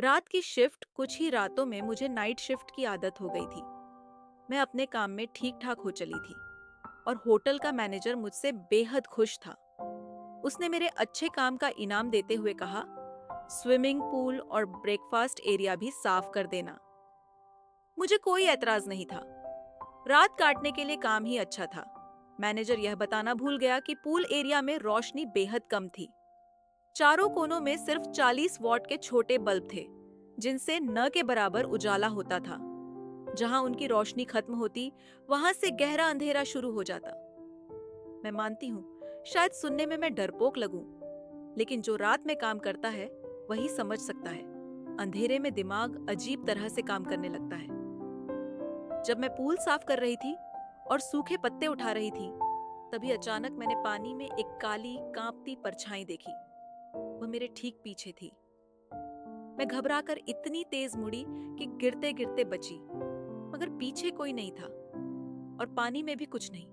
रात की शिफ्ट कुछ ही रातों में मुझे नाइट शिफ्ट की आदत हो गई थी। मैं अपने काम में ठीक ठाक हो चली थी और होटल का मैनेजर मुझसे बेहद खुश था। उसने मेरे अच्छे काम का इनाम देते हुए कहा, स्विमिंग पूल और ब्रेकफास्ट एरिया भी साफ कर देना। मुझे कोई एतराज नहीं था। रात काटने के लिए काम ही अच्छा था। मैनेजर यह बताना भूल गया कि पूल एरिया में रोशनी बेहद कम थी। चारों कोनों में सिर्फ 40 वॉट के छोटे बल्ब थे, जिनसे न के बराबर उजाला होता था। जहां उनकी रोशनी खत्म होती, वहां से गहरा अंधेरा शुरू हो जाता। मैं मानती हूँ, शायद सुनने में मैं डरपोक लगूं, लेकिन जो रात में काम करता है वही समझ सकता है। अंधेरे में दिमाग अजीब तरह से काम करने लगता है। जब मैं पूल साफ कर रही थी और सूखे पत्ते उठा रही थी, तभी अचानक मैंने पानी में एक काली कांपती परछाई देखी। वह मेरे ठीक पीछे थी। मैं घबराकर इतनी तेज मुड़ी कि गिरते गिरते बची, मगर पीछे कोई नहीं था और पानी में भी कुछ नहीं।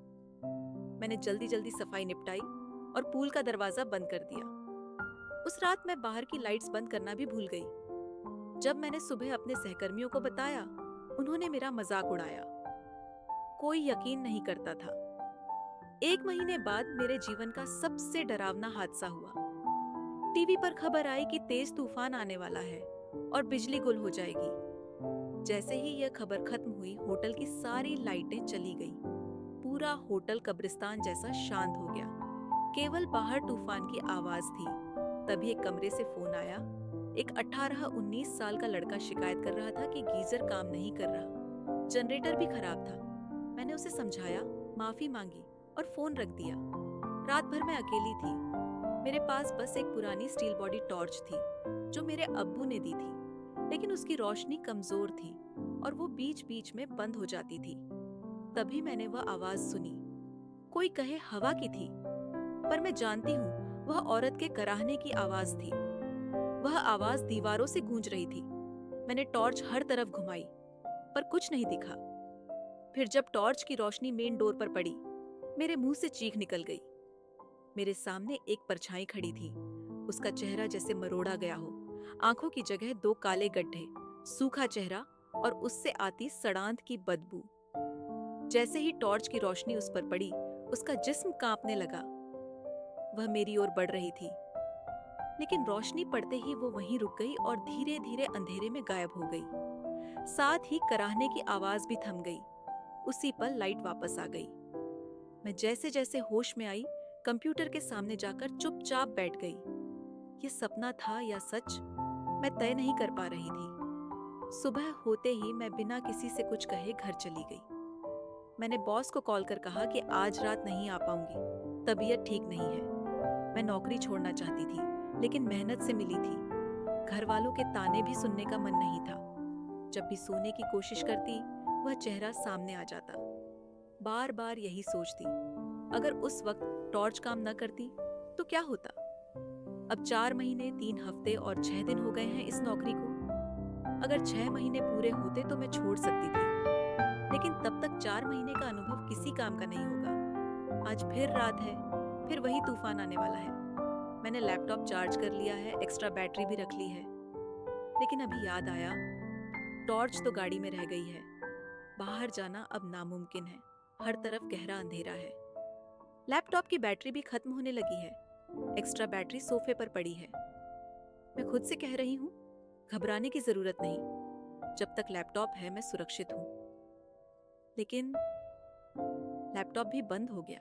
मैंने जल्दी जल्दी सफाई निपटाई और पूल का दरवाजा बंद कर दिया। उस रात मैं बाहर की लाइट्स बंद करना भी भूल गई। जब मैंने सुबह अपने सहकर्मियों को बताया, उन्होंने मेरा मजाक उड़ाया। कोई यकीन नहीं करता था। 1 महीने बाद मेरे जीवन का सबसे डरावना हादसा हुआ। टीवी पर खबर आई कि तेज तूफान आने वाला है और बिजली गुल हो जाएगी। जैसे ही यह खबर खत्म हुई, होटल की सारी लाइटें चली गई। पूरा होटल कब्रिस्तान जैसा शांत हो गया। केवल बाहर तूफान की आवाज थी। तभी एक कमरे से फोन आया। एक 18-19 साल का लड़का शिकायत कर रहा था कि गीजर काम नहीं कर रहा, जनरेटर भी खराब था। मैंने उसे समझाया, माफी मांगी और फोन रख दिया। रात भर मैं अकेली थी। मेरे पास बस एक पुरानी स्टील बॉडी टॉर्च थी, जो मेरे अब्बू ने दी थी, लेकिन उसकी रोशनी कमजोर थी और वो बीच बीच में बंद हो जाती थी। तभी मैंने वह आवाज सुनी। कोई कहे हवा की थी, पर मैं जानती हूँ वह औरत के कराहने की आवाज थी। वह आवाज दीवारों से गूंज रही थी। मैंने टॉर्च हर तरफ घुमाई, पर कुछ नहीं दिखा। फिर जब टॉर्च की रोशनी मेन डोर पर पड़ी, मेरे मुंह से चीख निकल गई। मेरे सामने एक परछाई खड़ी थी। उसका चेहरा जैसे मरोड़ा गया हो, आंखों की जगह 2 काले गड्ढे, सूखा चेहरा और उससे आती सड़ांध की बदबू। जैसे ही टॉर्च की रोशनी उस पर पड़ी, उसका जिस्म कांपने लगा। वह मेरी ओर बढ़ रही थी, लेकिन रोशनी पड़ते ही वो वहीं रुक गई और धीरे धीरे अंधेरे में गायब हो गई। साथ ही कराहने की आवाज भी थम गई। उसी पल लाइट वापस आ गई। मैं जैसे जैसे होश में आई, कंप्यूटर के सामने जाकर चुपचाप बैठ गई। ये सपना था या सच, मैं तय नहीं कर पा रही थी। सुबह होते ही मैं बिना किसी से कुछ कहे घर चली गई। मैंने बॉस को कॉल कर कहा कि आज रात नहीं आ पाऊंगी, तबीयत ठीक नहीं है। मैं नौकरी छोड़ना चाहती थी, लेकिन मेहनत से मिली थी। घर वालों के ताने भी सुनने का मन नहीं था। जब भी सोने की कोशिश करती, वह चेहरा सामने आ जाता। बार बार यही सोचती, अगर उस वक्त टॉर्च काम न करती तो क्या होता। अब 4 महीने 3 हफ्ते और 6 दिन हो गए हैं इस नौकरी को। अगर 6 महीने पूरे होते तो मैं छोड़ सकती थी, लेकिन तब तक 4 महीने का अनुभव किसी काम का नहीं होगा। आज फिर रात है, फिर वही तूफान आने वाला है। मैंने लैपटॉप चार्ज कर लिया है, एक्स्ट्रा बैटरी भी रख ली है, लेकिन अभी याद आया, टॉर्च तो गाड़ी में रह गई है। बाहर जाना अब नामुमकिन है। हर तरफ गहरा अंधेरा है। लैपटॉप की बैटरी भी खत्म होने लगी है। एक्स्ट्रा बैटरी सोफे पर पड़ी है। मैं खुद से कह रही हूँ, घबराने की जरूरत नहीं। जब तक लैपटॉप है, मैं सुरक्षित हूँ। लेकिन लैपटॉप भी बंद हो गया।